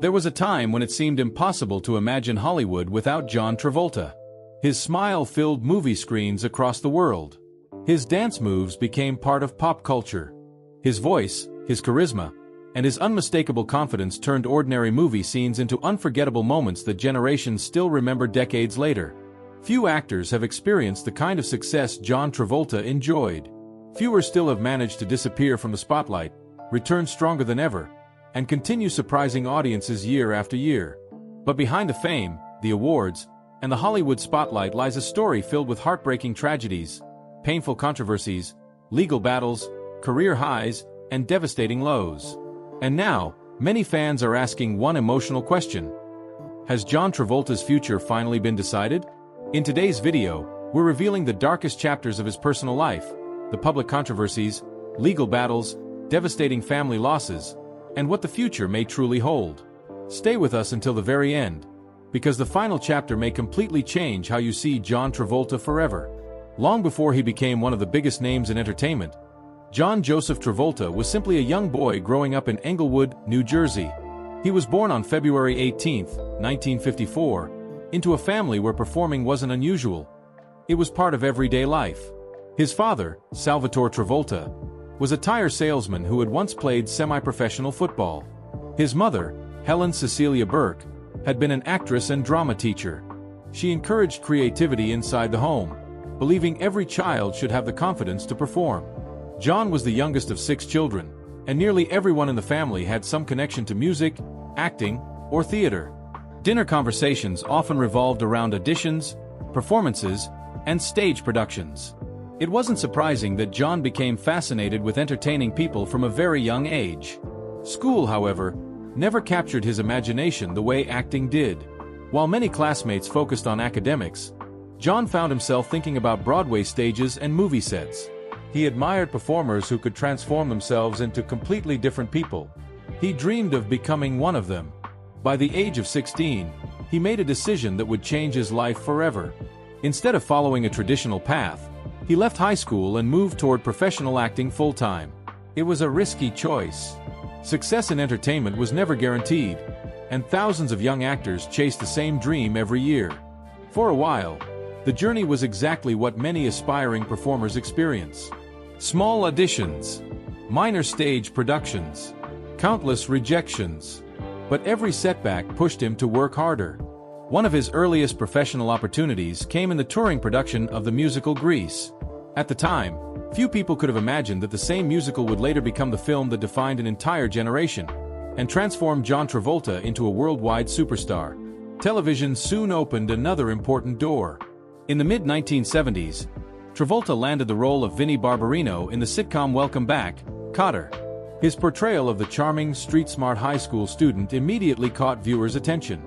There was a time when it seemed impossible to imagine Hollywood without John Travolta. His smile filled movie screens across the world. His dance moves became part of pop culture. His voice, his charisma, and his unmistakable confidence turned ordinary movie scenes into unforgettable moments that generations still remember decades later. Few actors have experienced the kind of success John Travolta enjoyed. Fewer still have managed to disappear from the spotlight, return stronger than ever, and continue surprising audiences year after year. But behind the fame, the awards, and the Hollywood spotlight lies a story filled with heartbreaking tragedies, painful controversies, legal battles, career highs, and devastating lows. And now, many fans are asking one emotional question. Has John Travolta's future finally been decided? In today's video, we're revealing the darkest chapters of his personal life, the public controversies, legal battles, devastating family losses, and what the future may truly hold. Stay with us until the very end, because the final chapter may completely change how you see John Travolta forever. Long before he became one of the biggest names in entertainment, John Joseph Travolta was simply a young boy growing up in Englewood, New Jersey. He was born on February 18, 1954, into a family where performing wasn't unusual. It was part of everyday life. His father, Salvatore Travolta, was a tire salesman who had once played semi-professional football. His mother, Helen Cecilia Burke, had been an actress and drama teacher. She encouraged creativity inside the home, believing every child should have the confidence to perform. John was the youngest of 6 children, and nearly everyone in the family had some connection to music, acting, or theater. Dinner conversations often revolved around auditions, performances, and stage productions. It wasn't surprising that John became fascinated with entertaining people from a very young age. School, however, never captured his imagination the way acting did. While many classmates focused on academics, John found himself thinking about Broadway stages and movie sets. He admired performers who could transform themselves into completely different people. He dreamed of becoming one of them. By the age of 16, he made a decision that would change his life forever. Instead of following a traditional path, he left high school and moved toward professional acting full-time. It was a risky choice. Success in entertainment was never guaranteed, and thousands of young actors chased the same dream every year. For a while, the journey was exactly what many aspiring performers experience. Small auditions, minor stage productions, countless rejections. But every setback pushed him to work harder. One of his earliest professional opportunities came in the touring production of the musical Grease. At the time, few people could have imagined that the same musical would later become the film that defined an entire generation and transformed John Travolta into a worldwide superstar. Television soon opened another important door. In the mid-1970s, Travolta landed the role of Vinnie Barbarino in the sitcom Welcome Back, Kotter. His portrayal of the charming, street-smart high school student immediately caught viewers' attention.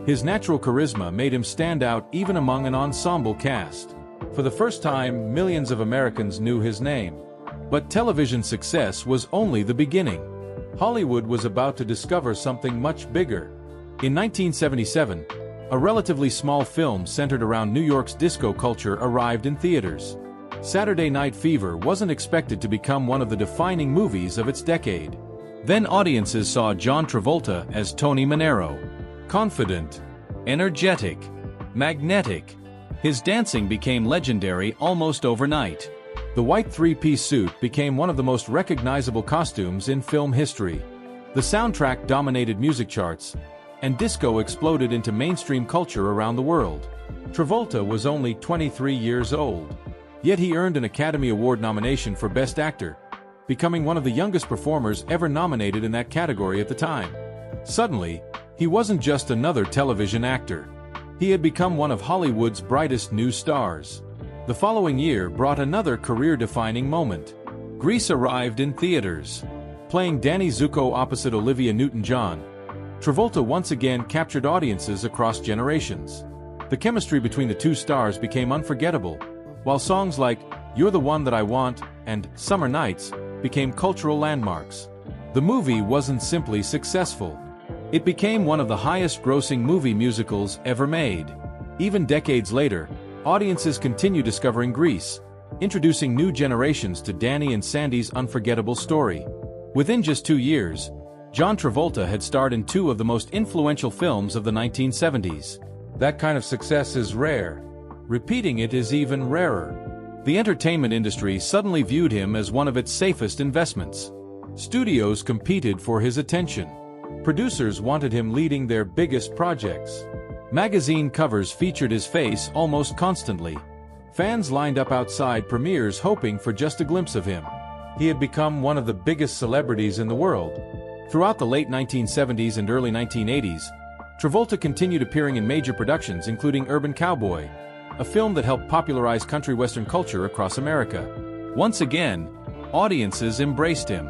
His natural charisma made him stand out even among an ensemble cast. For the first time, millions of Americans knew his name. But television success was only the beginning. Hollywood was about to discover something much bigger. In 1977, a relatively small film centered around New York's disco culture arrived in theaters. Saturday Night Fever wasn't expected to become one of the defining movies of its decade. Then audiences saw John Travolta as Tony Manero. Confident, energetic, magnetic. His dancing became legendary almost overnight. The white three-piece suit became one of the most recognizable costumes in film history. The soundtrack dominated music charts, and disco exploded into mainstream culture around the world. Travolta was only 23 years old. Yet he earned an Academy Award nomination for Best Actor, becoming one of the youngest performers ever nominated in that category at the time. Suddenly, he wasn't just another television actor. He had become one of Hollywood's brightest new stars. The following year brought another career-defining moment. Grease arrived in theaters. Playing Danny Zuko opposite Olivia Newton-John, Travolta once again captured audiences across generations. The chemistry between the two stars became unforgettable, while songs like You're the One That I Want and Summer Nights became cultural landmarks. The movie wasn't simply successful. It became one of the highest-grossing movie musicals ever made. Even decades later, audiences continue discovering Grease, introducing new generations to Danny and Sandy's unforgettable story. Within just 2 years, John Travolta had starred in two of the most influential films of the 1970s. That kind of success is rare. Repeating it is even rarer. The entertainment industry suddenly viewed him as one of its safest investments. Studios competed for his attention. Producers wanted him leading their biggest projects. Magazine covers featured his face almost constantly. Fans lined up outside premieres hoping for just a glimpse of him. He had become one of the biggest celebrities in the world. Throughout the late 1970s and early 1980s, Travolta continued appearing in major productions including Urban Cowboy, a film that helped popularize country western culture across America. Once again, audiences embraced him.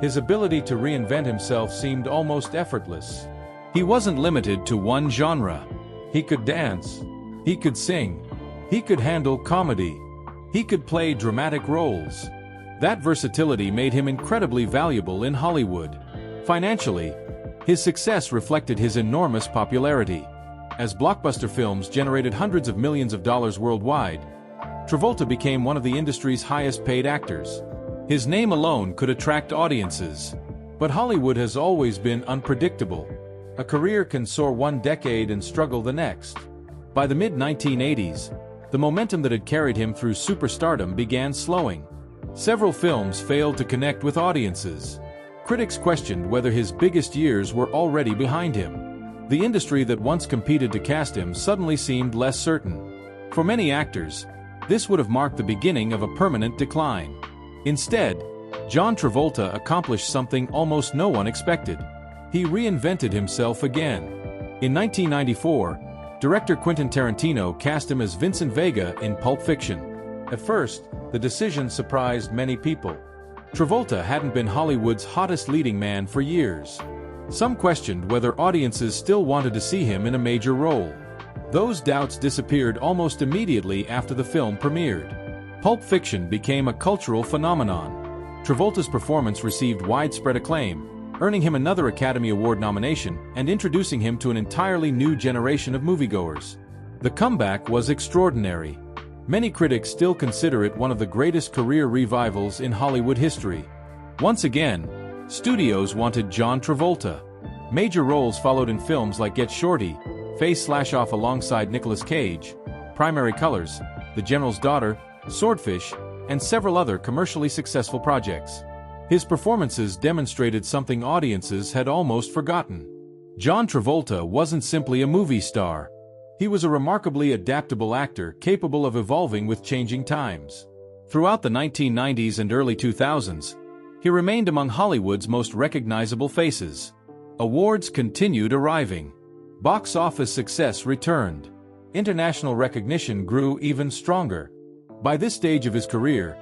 His ability to reinvent himself seemed almost effortless. He wasn't limited to one genre. He could dance. He could sing. He could handle comedy. He could play dramatic roles. That versatility made him incredibly valuable in Hollywood. Financially, his success reflected his enormous popularity. As blockbuster films generated hundreds of millions of dollars worldwide, Travolta became one of the industry's highest-paid actors. His name alone could attract audiences. But Hollywood has always been unpredictable. A career can soar one decade and struggle the next. By the mid-1980s, the momentum that had carried him through superstardom began slowing. Several films failed to connect with audiences. Critics questioned whether his biggest years were already behind him. The industry that once competed to cast him suddenly seemed less certain. For many actors, this would have marked the beginning of a permanent decline. Instead, John Travolta accomplished something almost no one expected. He reinvented himself again. In 1994, director Quentin Tarantino cast him as Vincent Vega in Pulp Fiction. At first, the decision surprised many people. Travolta hadn't been Hollywood's hottest leading man for years. Some questioned whether audiences still wanted to see him in a major role. Those doubts disappeared almost immediately after the film premiered. Pulp Fiction became a cultural phenomenon. Travolta's performance received widespread acclaim, earning him another Academy Award nomination and introducing him to an entirely new generation of moviegoers. The comeback was extraordinary. Many critics still consider it one of the greatest career revivals in Hollywood history. Once again, studios wanted John Travolta. Major roles followed in films like Get Shorty, Face Slash Off alongside Nicolas Cage, Primary Colors, The General's Daughter, Swordfish, and several other commercially successful projects. His performances demonstrated something audiences had almost forgotten. John Travolta wasn't simply a movie star. He was a remarkably adaptable actor capable of evolving with changing times. Throughout the 1990s and early 2000s, he remained among Hollywood's most recognizable faces. Awards continued arriving. Box office success returned. International recognition grew even stronger. By this stage of his career,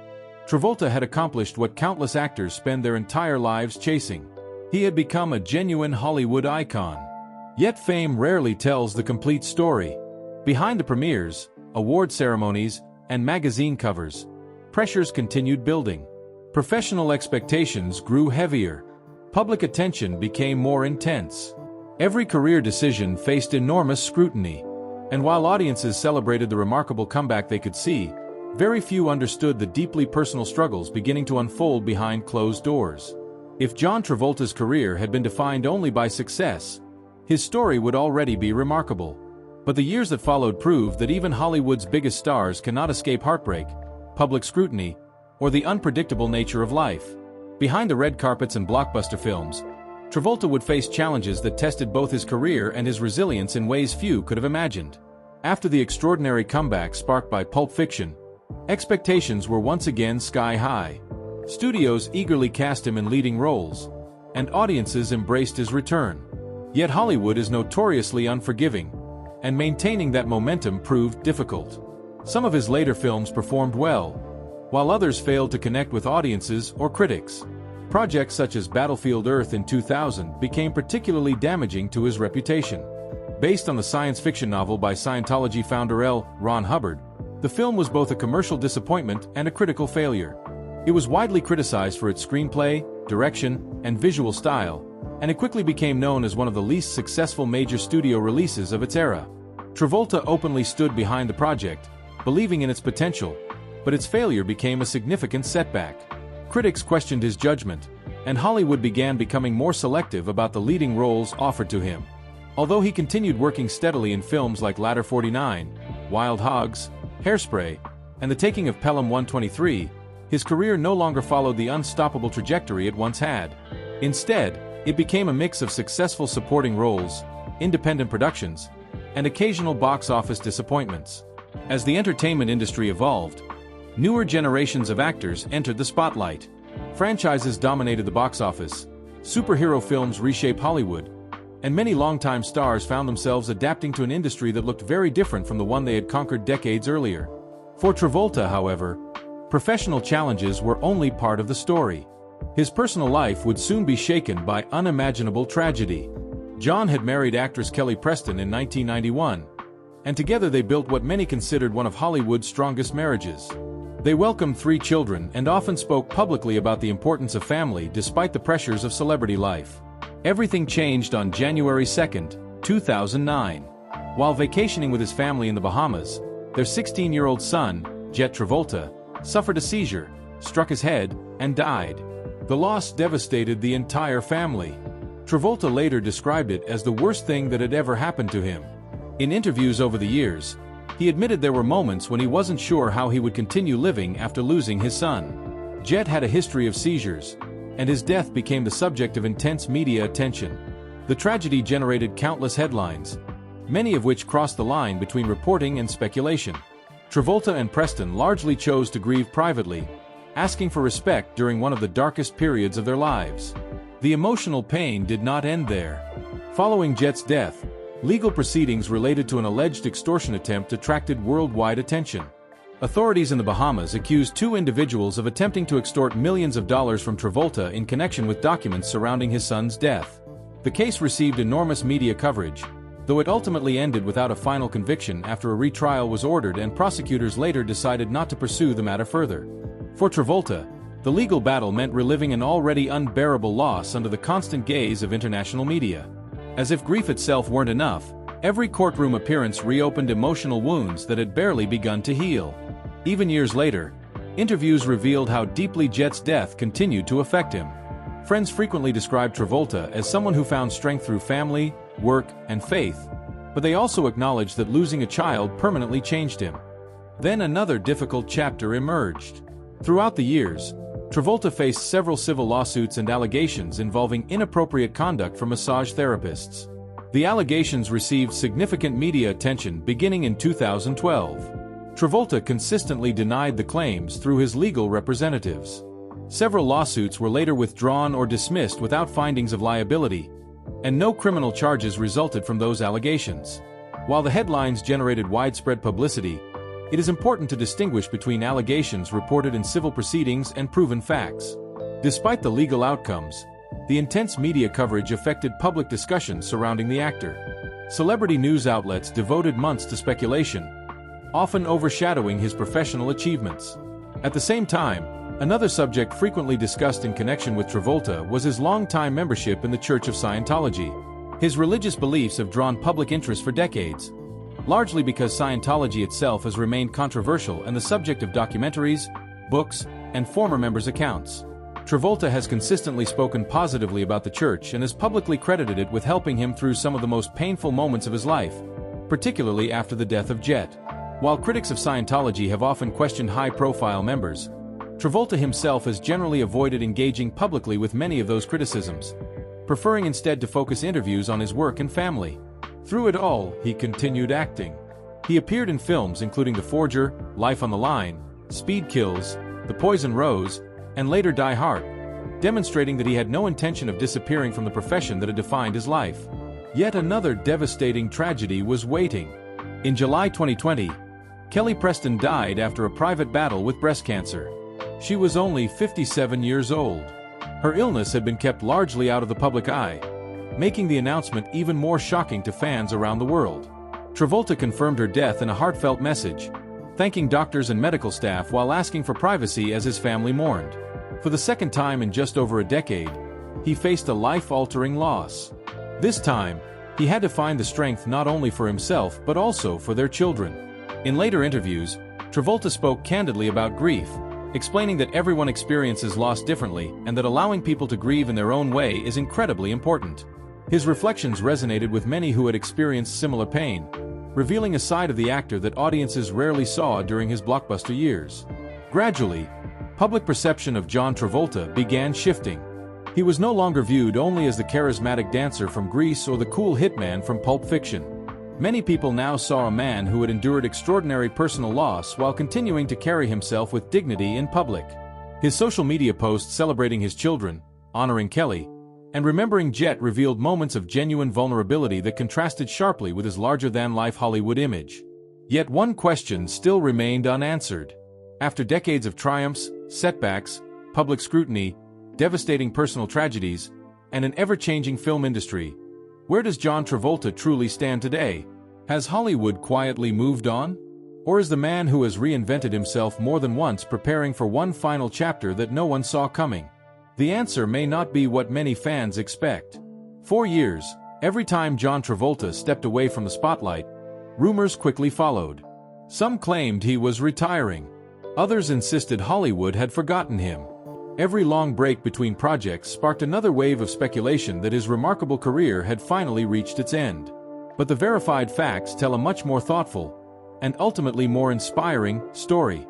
Travolta had accomplished what countless actors spend their entire lives chasing. He had become a genuine Hollywood icon. Yet fame rarely tells the complete story. Behind the premieres, award ceremonies, and magazine covers, pressures continued building. Professional expectations grew heavier. Public attention became more intense. Every career decision faced enormous scrutiny. And while audiences celebrated the remarkable comeback they could see, very few understood the deeply personal struggles beginning to unfold behind closed doors. If John Travolta's career had been defined only by success, his story would already be remarkable. But the years that followed proved that even Hollywood's biggest stars cannot escape heartbreak, public scrutiny, or the unpredictable nature of life. Behind the red carpets and blockbuster films, Travolta would face challenges that tested both his career and his resilience in ways few could have imagined. After the extraordinary comeback sparked by Pulp Fiction, expectations were once again sky high. Studios eagerly cast him in leading roles, and audiences embraced his return. Yet Hollywood is notoriously unforgiving, and maintaining that momentum proved difficult. Some of his later films performed well, while others failed to connect with audiences or critics. Projects such as Battlefield Earth in 2000 became particularly damaging to his reputation. Based on the science fiction novel by Scientology founder L. Ron Hubbard, the film was both a commercial disappointment and a critical failure. It was widely criticized for its screenplay, direction, and visual style, and it quickly became known as one of the least successful major studio releases of its era. Travolta openly stood behind the project, believing in its potential, but its failure became a significant setback. Critics questioned his judgment, and Hollywood began becoming more selective about the leading roles offered to him. Although he continued working steadily in films like Ladder 49, Wild Hogs, Hairspray, and The Taking of Pelham 123, his career no longer followed the unstoppable trajectory it once had. Instead, it became a mix of successful supporting roles, independent productions, and occasional box office disappointments. As the entertainment industry evolved, newer generations of actors entered the spotlight. Franchises dominated the box office, superhero films reshaped Hollywood, and many longtime stars found themselves adapting to an industry that looked very different from the one they had conquered decades earlier. For Travolta, however, professional challenges were only part of the story. His personal life would soon be shaken by unimaginable tragedy. John had married actress Kelly Preston in 1991, and together they built what many considered one of Hollywood's strongest marriages. They welcomed 3 children and often spoke publicly about the importance of family despite the pressures of celebrity life. Everything changed on January 2, 2009. While vacationing with his family in the Bahamas, their 16-year-old son, Jet Travolta, suffered a seizure, struck his head, and died. The loss devastated the entire family. Travolta later described it as the worst thing that had ever happened to him. In interviews over the years, he admitted there were moments when he wasn't sure how he would continue living after losing his son. Jet had a history of seizures, and his death became the subject of intense media attention. The tragedy generated countless headlines, many of which crossed the line between reporting and speculation. Travolta and Preston largely chose to grieve privately, asking for respect during one of the darkest periods of their lives. The emotional pain did not end there. Following Jet's death, legal proceedings related to an alleged extortion attempt attracted worldwide attention. Authorities in the Bahamas accused 2 individuals of attempting to extort millions of dollars from Travolta in connection with documents surrounding his son's death. The case received enormous media coverage, though it ultimately ended without a final conviction after a retrial was ordered and prosecutors later decided not to pursue the matter further. For Travolta, the legal battle meant reliving an already unbearable loss under the constant gaze of international media. As if grief itself weren't enough, every courtroom appearance reopened emotional wounds that had barely begun to heal. Even years later, interviews revealed how deeply Jet's death continued to affect him. Friends frequently described Travolta as someone who found strength through family, work, and faith, but they also acknowledged that losing a child permanently changed him. Then another difficult chapter emerged. Throughout the years, Travolta faced several civil lawsuits and allegations involving inappropriate conduct from massage therapists. The allegations received significant media attention beginning in 2012. Travolta consistently denied the claims through his legal representatives. Several lawsuits were later withdrawn or dismissed without findings of liability, and no criminal charges resulted from those allegations. While the headlines generated widespread publicity, it is important to distinguish between allegations reported in civil proceedings and proven facts. Despite the legal outcomes, the intense media coverage affected public discussion surrounding the actor. Celebrity news outlets devoted months to speculation, often overshadowing his professional achievements. At the same time, another subject frequently discussed in connection with Travolta was his long-time membership in the Church of Scientology. His religious beliefs have drawn public interest for decades, largely because Scientology itself has remained controversial and the subject of documentaries, books, and former members' accounts. Travolta has consistently spoken positively about the church and has publicly credited it with helping him through some of the most painful moments of his life, particularly after the death of Jet. While critics of Scientology have often questioned high-profile members, Travolta himself has generally avoided engaging publicly with many of those criticisms, preferring instead to focus interviews on his work and family. Through it all, he continued acting. He appeared in films including The Forger, Life on the Line, Speed Kills, The Poison Rose, and later Die Hard, demonstrating that he had no intention of disappearing from the profession that had defined his life. Yet another devastating tragedy was waiting. In July 2020, Kelly Preston died after a private battle with breast cancer. She was only 57 years old. Her illness had been kept largely out of the public eye, making the announcement even more shocking to fans around the world. Travolta confirmed her death in a heartfelt message, thanking doctors and medical staff while asking for privacy as his family mourned. For the second time in just over a decade, he faced a life-altering loss. This time, he had to find the strength not only for himself but also for their children. In later interviews, Travolta spoke candidly about grief, explaining that everyone experiences loss differently and that allowing people to grieve in their own way is incredibly important. His reflections resonated with many who had experienced similar pain, revealing a side of the actor that audiences rarely saw during his blockbuster years. Gradually, public perception of John Travolta began shifting. He was no longer viewed only as the charismatic dancer from Grease or the cool hitman from Pulp Fiction. Many people now saw a man who had endured extraordinary personal loss while continuing to carry himself with dignity in public. His social media posts celebrating his children, honoring Kelly, and remembering Jet revealed moments of genuine vulnerability that contrasted sharply with his larger-than-life Hollywood image. Yet one question still remained unanswered. After decades of triumphs, setbacks, public scrutiny, devastating personal tragedies, and an ever-changing film industry, where does John Travolta truly stand today? Has Hollywood quietly moved on? Or is the man who has reinvented himself more than once preparing for one final chapter that no one saw coming? The answer may not be what many fans expect. For years, every time John Travolta stepped away from the spotlight, rumors quickly followed. Some claimed he was retiring. Others insisted Hollywood had forgotten him. Every long break between projects sparked another wave of speculation that his remarkable career had finally reached its end. But the verified facts tell a much more thoughtful, and ultimately more inspiring, story.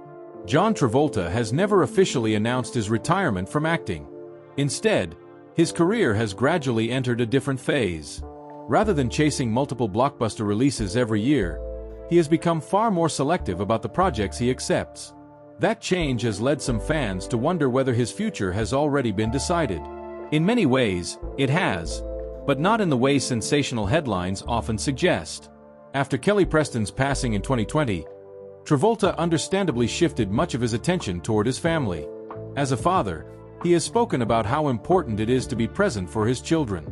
John Travolta has never officially announced his retirement from acting. Instead, his career has gradually entered a different phase. Rather than chasing multiple blockbuster releases every year, he has become far more selective about the projects he accepts. That change has led some fans to wonder whether his future has already been decided. In many ways, it has, but not in the way sensational headlines often suggest. After Kelly Preston's passing in 2020, Travolta understandably shifted much of his attention toward his family. As a father, he has spoken about how important it is to be present for his children.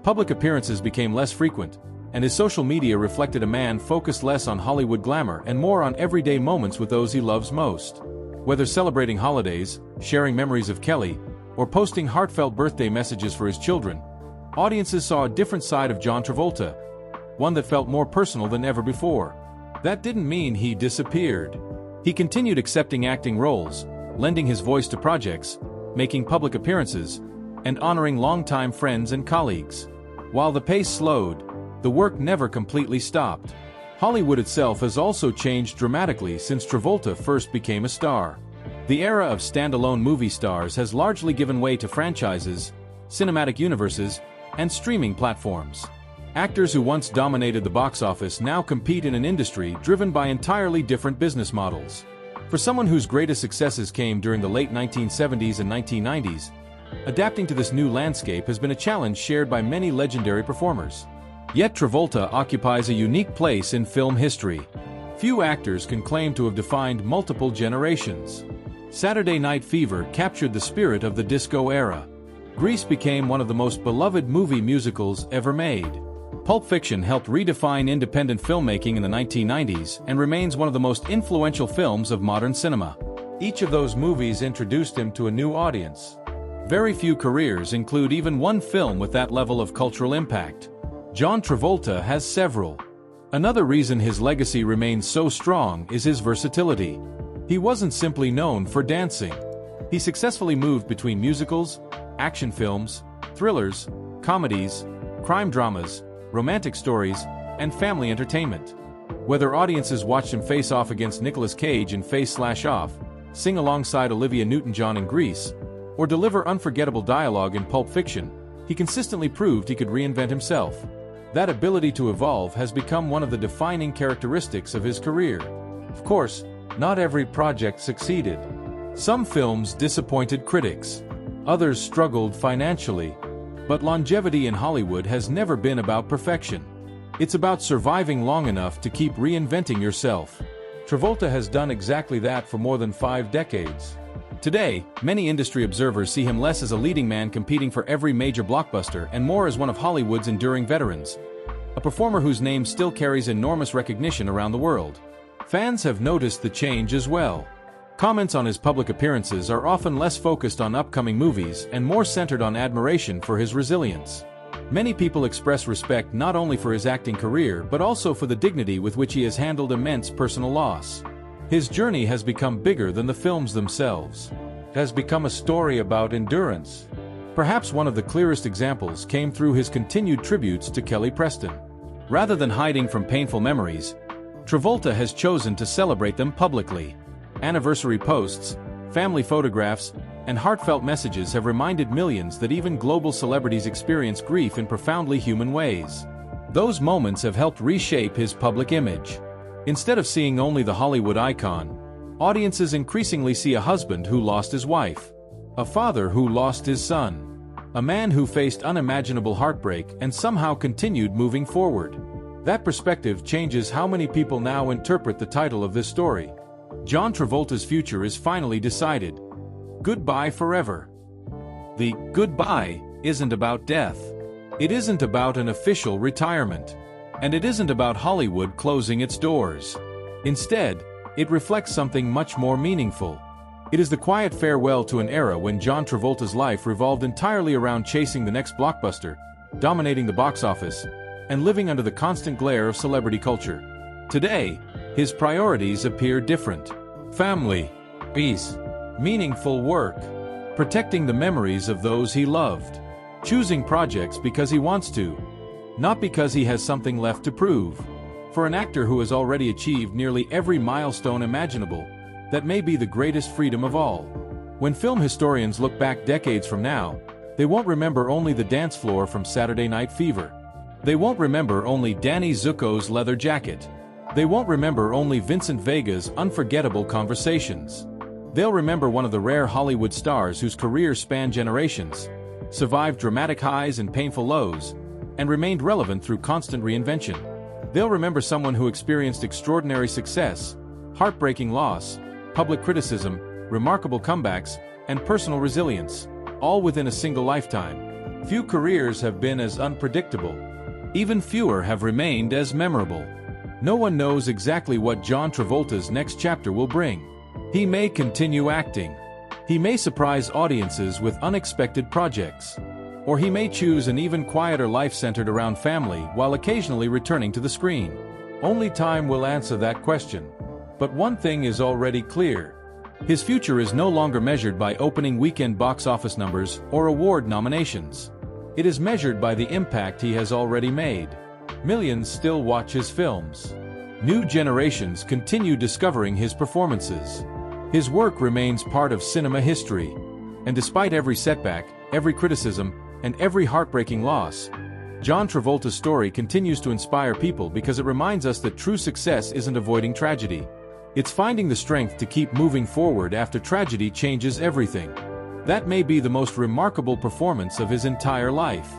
Public appearances became less frequent, and his social media reflected a man focused less on Hollywood glamour and more on everyday moments with those he loves most. Whether celebrating holidays, sharing memories of Kelly, or posting heartfelt birthday messages for his children, audiences saw a different side of John Travolta, one that felt more personal than ever before. That didn't mean he disappeared. He continued accepting acting roles, lending his voice to projects, making public appearances, and honoring longtime friends and colleagues. While the pace slowed, the work never completely stopped. Hollywood itself has also changed dramatically since Travolta first became a star. The era of standalone movie stars has largely given way to franchises, cinematic universes, and streaming platforms. Actors who once dominated the box office now compete in an industry driven by entirely different business models. For someone whose greatest successes came during the late 1970s and 1990s, adapting to this new landscape has been a challenge shared by many legendary performers. Yet Travolta occupies a unique place in film history. Few actors can claim to have defined multiple generations. Saturday Night Fever captured the spirit of the disco era. Grease became one of the most beloved movie musicals ever made. Pulp Fiction helped redefine independent filmmaking in the 1990s and remains one of the most influential films of modern cinema. Each of those movies introduced him to a new audience. Very few careers include even one film with that level of cultural impact. John Travolta has several. Another reason his legacy remains so strong is his versatility. He wasn't simply known for dancing. He successfully moved between musicals, action films, thrillers, comedies, crime dramas, romantic stories, and family entertainment. Whether audiences watched him face off against Nicolas Cage in Face/Off, sing alongside Olivia Newton-John in Grease, or deliver unforgettable dialogue in Pulp Fiction, he consistently proved he could reinvent himself. That ability to evolve has become one of the defining characteristics of his career. Of course, not every project succeeded. Some films disappointed critics. Others struggled financially. But longevity in Hollywood has never been about perfection. It's about surviving long enough to keep reinventing yourself. Travolta has done exactly that for more than 5 decades. Today, many industry observers see him less as a leading man competing for every major blockbuster and more as one of Hollywood's enduring veterans. A performer whose name still carries enormous recognition around the world. Fans have noticed the change as well. Comments on his public appearances are often less focused on upcoming movies and more centered on admiration for his resilience. Many people express respect not only for his acting career but also for the dignity with which he has handled immense personal loss. His journey has become bigger than the films themselves. It has become a story about endurance. Perhaps one of the clearest examples came through his continued tributes to Kelly Preston. Rather than hiding from painful memories, Travolta has chosen to celebrate them publicly. Anniversary posts, family photographs, and heartfelt messages have reminded millions that even global celebrities experience grief in profoundly human ways. Those moments have helped reshape his public image. Instead of seeing only the Hollywood icon, audiences increasingly see a husband who lost his wife, a father who lost his son, a man who faced unimaginable heartbreak and somehow continued moving forward. That perspective changes how many people now interpret the title of this story. John Travolta's future is finally decided. Goodbye forever. The goodbye isn't about death. It isn't about an official retirement. And it isn't about Hollywood closing its doors. Instead, it reflects something much more meaningful. It is the quiet farewell to an era when John Travolta's life revolved entirely around chasing the next blockbuster, dominating the box office, and living under the constant glare of celebrity culture. Today, his priorities appear different. Family, peace, meaningful work, protecting the memories of those he loved, choosing projects because he wants to, not because he has something left to prove. For an actor who has already achieved nearly every milestone imaginable, that may be the greatest freedom of all. When film historians look back decades from now, they won't remember only the dance floor from Saturday Night Fever. They won't remember only Danny Zuko's leather jacket. They won't remember only Vincent Vega's unforgettable conversations. They'll remember one of the rare Hollywood stars whose career spanned generations, survived dramatic highs and painful lows, and remained relevant through constant reinvention. They'll remember someone who experienced extraordinary success, heartbreaking loss, public criticism, remarkable comebacks, and personal resilience, all within a single lifetime. Few careers have been as unpredictable. Even fewer have remained as memorable. No one knows exactly what John Travolta's next chapter will bring. He may continue acting. He may surprise audiences with unexpected projects. Or he may choose an even quieter life centered around family while occasionally returning to the screen. Only time will answer that question. But one thing is already clear. His future is no longer measured by opening weekend box office numbers or award nominations. It is measured by the impact he has already made. Millions still watch his films. New generations continue discovering his performances. His work remains part of cinema history. And despite every setback, every criticism, and every heartbreaking loss, John Travolta's story continues to inspire people because it reminds us that true success isn't avoiding tragedy. It's finding the strength to keep moving forward after tragedy changes everything. That may be the most remarkable performance of his entire life.